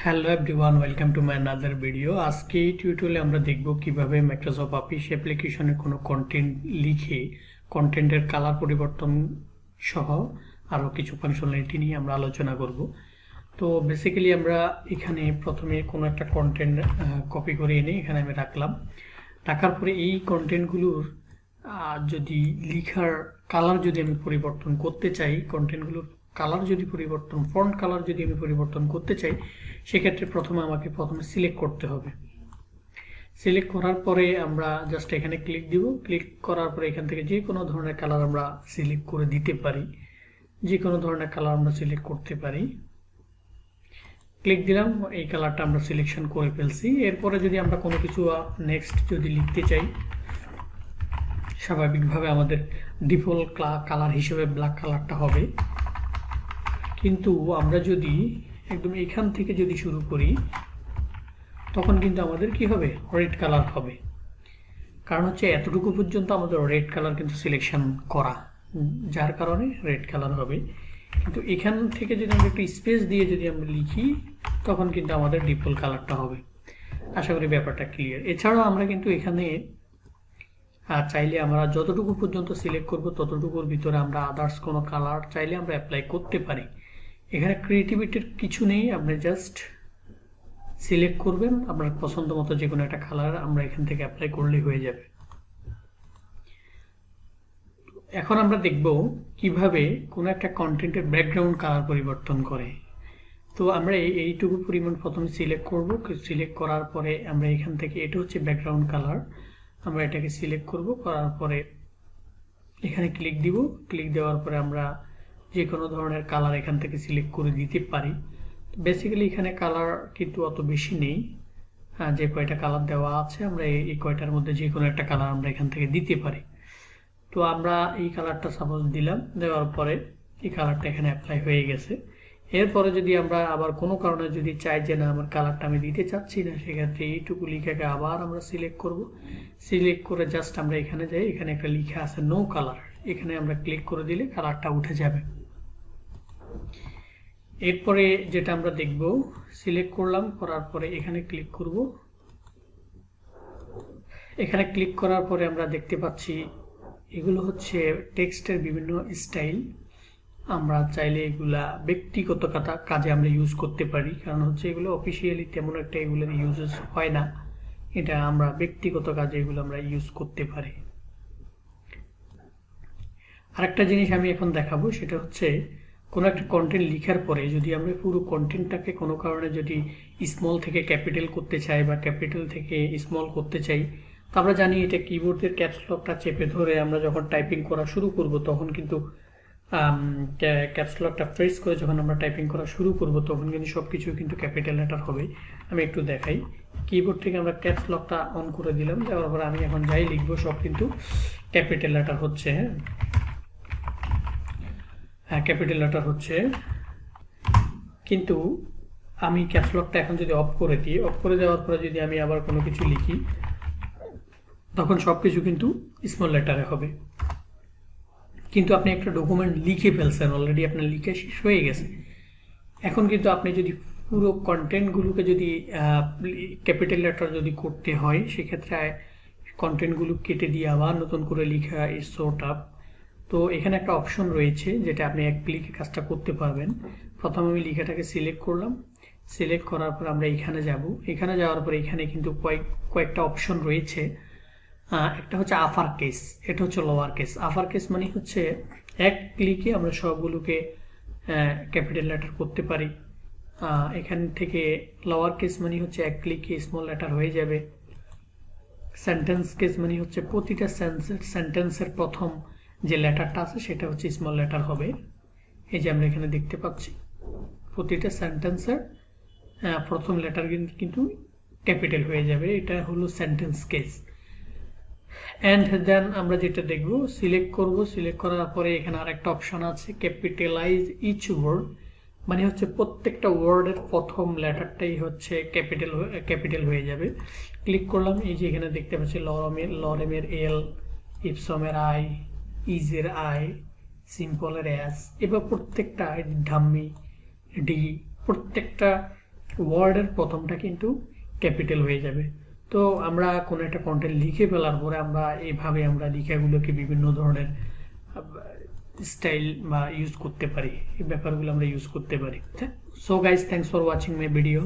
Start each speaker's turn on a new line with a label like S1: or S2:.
S1: Hello everyone, welcome to my another video. আজকে এই টিউটোরিয়ালে আমরা দেখব কিভাবে মাইক্রোসফট অফিস অ্যাপ্লিকেশনে কোনো কন্টেন্ট লিখে কন্টেন্টের কালার পরিবর্তন সহ আরও কিছু ফাংশনালিটি নিয়ে আমরা আলোচনা করব। তো বেসিক্যালি আমরা এখানে প্রথমে কোনো একটা কন্টেন্ট কপি করে এনে এখানে আমি রাখার পরে এই কন্টেন্টগুলোর যদি লিখার কালার যদি আমি পরিবর্তন করতে চাই, কন্টেন্টগুলোর কালার যদি পরিবর্তন, ফন্ট কালার যদি আমি পরিবর্তন করতে চাই, সেক্ষেত্রে আমাকে প্রথমে সিলেক্ট করতে হবে। সিলেক্ট করার পরে আমরা জাস্ট এখানে ক্লিক দিব। ক্লিক করার পরে এখান থেকে যে কোনো ধরনের কালার আমরা সিলেক্ট করে দিতে পারি, যে কোনো ধরনের কালার আমরা সিলেক্ট করতে পারি। ক্লিক দিলাম, এই কালারটা আমরা সিলেকশন করে ফেলছি। এরপরে যদি আমরা কোনো কিছু নেক্সট যদি লিখতে চাই, স্বাভাবিকভাবে আমাদের ডিফল্ট কালার হিসেবে ব্ল্যাক কালারটা হবে। কিন্তু আমরা যদি একদম এখান থেকে যদি শুরু করি, তখন কিন্তু আমাদের কি হবে, রেড কালার হবে। কারণ হচ্ছে এতটুকু পর্যন্ত আমাদের রেড কালার কিন্তু সিলেকশন করা, যার কারণে রেড কালার হবে। কিন্তু এখান থেকে যদি আমরা একটু স্পেস দিয়ে যদি আমরা লিখি, তখন কিন্তু আমাদের ডিফল্ট কালারটা হবে। আশা করি ব্যাপারটা ক্লিয়ার। এছাড়াও আমরা কিন্তু এখানে চাইলে আমরা যতটুকু পর্যন্ত সিলেক্ট করব ততটুকুর ভিতরে আমরা আদার্স কোনো কালার চাইলে আমরা অ্যাপ্লাই করতে পারি। এখানে ক্রিয়েটিভিটির কিছু নেই, আপনি জাস্ট সিলেক্ট করবেন আপনার পছন্দ মতো যে কোনো একটা কালার আমরা এখান থেকে অ্যাপ্লাই করলেই হয়ে যাবে। এখন আমরা দেখব কিভাবে কোনো একটা কন্টেন্টের ব্যাকগ্রাউন্ড কালার পরিবর্তন করে। তো আমরা এইটুকু পরিমাণ প্রথমে সিলেক্ট করব। সিলেক্ট করার পরে আমরা এখান থেকে, এটা হচ্ছে ব্যাকগ্রাউন্ড কালার, আমরা এটাকে সিলেক্ট করব। করার পরে এখানে ক্লিক দিব। ক্লিক দেওয়ার পরে আমরা যে কোনো ধরনের কালার এখান থেকে সিলেক্ট করে দিতে পারি। বেসিক্যালি এখানে কালার কিন্তু অত বেশি নেই, যে কয়টা কালার দেওয়া আছে আমরা এই কয়টার মধ্যে যে কোনো একটা কালার আমরা এখান থেকে দিতে পারি। তো আমরা এই কালারটা সাপোজ দিলাম, দেওয়ার পরে এই কালারটা এখানে অ্যাপ্লাই হয়ে গেছে। এরপরে যদি আমরা আবার কোনো কারণে যদি চাই যে না আমার কালারটা আমি দিতে চাচ্ছি না, সেক্ষেত্রে এইটুকু লিখাকে আবার আমরা সিলেক্ট করব। সিলেক্ট করে জাস্ট আমরা এখানে যাই, এখানে একটা লিখা আছে নো কালার, এখানে আমরা ক্লিক করে দিলে কালারটা উঠে যাবে। এরপরে যেটা আমরা দেখব, সিলেক্ট করলাম, করার পরে এখানে ক্লিক করব। এখানে ক্লিক করার পরে আমরা দেখতে পাচ্ছি এগুলো হচ্ছে টেক্সটের বিভিন্ন স্টাইল। আমরা চাইলে এগুলা ব্যক্তিগত কাজে আমরা ইউজ করতে পারি, কারণ হচ্ছে এগুলো অফিসিয়ালি তেমন একটা এগুলোর ইউজেস হয় না। এটা আমরা ব্যক্তিগত কাজে এগুলো আমরা ইউজ করতে পারি। আরেকটা জিনিস আমি এখন দেখাবো, সেটা হচ্ছে কোনো একটা কন্টেন্ট লেখার পরে যদি আমরা পুরো কন্টেন্টটাকে কোনো কারণে যদি স্মল থেকে ক্যাপিটাল করতে চাই বা ক্যাপিটাল থেকে স্মল করতে চাই, তো আমরা জানি এটা কিবোর্ডের ক্যাপস লকটা চেপে ধরে আমরা যখন টাইপিং করা শুরু করব, তখন কিন্তু ক্যাপস লকটা প্রেস করে যখন আমরা টাইপিং করা শুরু করব, তখন কিন্তু সব কিছু কিন্তু ক্যাপিটাল লেটার হবে। আমি একটু দেখাই। কিবোর্ড থেকে আমরা ক্যাপস লকটা অন করে দিলাম, দেওয়ার পরে আমি এখন যাই লিখবো সব কিন্তু ক্যাপিটাল লেটার হচ্ছে। ক্যাপিটাল লেটার হচ্ছে। কিন্তু আমি ক্যাপস লকটা এখন যদি অফ করে দিই, অফ করে দেওয়ার পরে যদি আমি আবার কোনো কিছু লিখি, তখন সব কিছু কিন্তু স্মল লেটারে হবে। কিন্তু আপনি একটা ডকুমেন্ট লিখে ফেলছেন, অলরেডি আপনার লিখে শেষ হয়ে গেছে। এখন কিন্তু আপনি যদি পুরো কন্টেন্টগুলোকে যদি ক্যাপিটাল লেটার যদি করতে হয়, সেক্ষেত্রে কন্টেন্টগুলো কেটে দিয়ে আবার নতুন করে লেখা ইজ সো টাফ। তো এখানে একটা অপশন রয়েছে যেটা আপনি এক ক্লিকে কাজটা করতে পারবেন। প্রথমে আমি লেখাটাকে সিলেক্ট করলাম। সিলেক্ট করার পর আমরা এখানে যাব। এখানে যাওয়ার পর এখানে কিন্তু কয়েকটা অপশন রয়েছে। একটা হচ্ছে আপার কেস, এটা হচ্ছে লোয়ার কেস। আপার কেস মানে হচ্ছে এক ক্লিকে আমরা সবগুলোকে ক্যাপিটাল লেটার করতে পারি। এখান থেকে লোয়ার কেস মানে হচ্ছে এক ক্লিকে স্মল লেটার হয়ে যাবে। সেন্টেন্স কেস মানে হচ্ছে প্রতিটা সেন্টেন্সের প্রথম যে লেটারটা আছে সেটা হচ্ছে স্মল লেটার হবে। এই যে আমরা এখানে দেখতে পাচ্ছি প্রতিটা সেন্টেন্সের প্রথম লেটার কিন্তু ক্যাপিটাল হয়ে যাবে। এটা হলো সেন্টেন্স কেস। অ্যান্ড দেন আমরা যেটা দেখব, সিলেক্ট করব। সিলেক্ট করার পরে এখানে আরেকটা অপশন আছে ক্যাপিটালাইজ ইচ ওয়ার্ড, মানে হচ্ছে প্রত্যেকটা ওয়ার্ডের প্রথম লেটারটাই হচ্ছে ক্যাপিটাল হয়ে যাবে। ক্লিক করলাম, এই যে এখানে দেখতে পাচ্ছি লরেমের এল, ইপসমের আই, ইজের আই, সিম্পলের এস, এবার প্রত্যেকটা ধাম্মি ডি, প্রত্যেকটা ওয়ার্ডের প্রথমটা কিন্তু ক্যাপিটাল হয়ে যাবে। তো আমরা কোনো একটা কন্টেন্ট লিখে ফেলার পরে আমরা এইভাবে আমরা লেখাগুলোকে বিভিন্ন ধরনের স্টাইল বা ইউজ করতে পারি, এই ব্যাপারগুলো আমরা ইউজ করতে পারি। So guys, thanks for watching my video.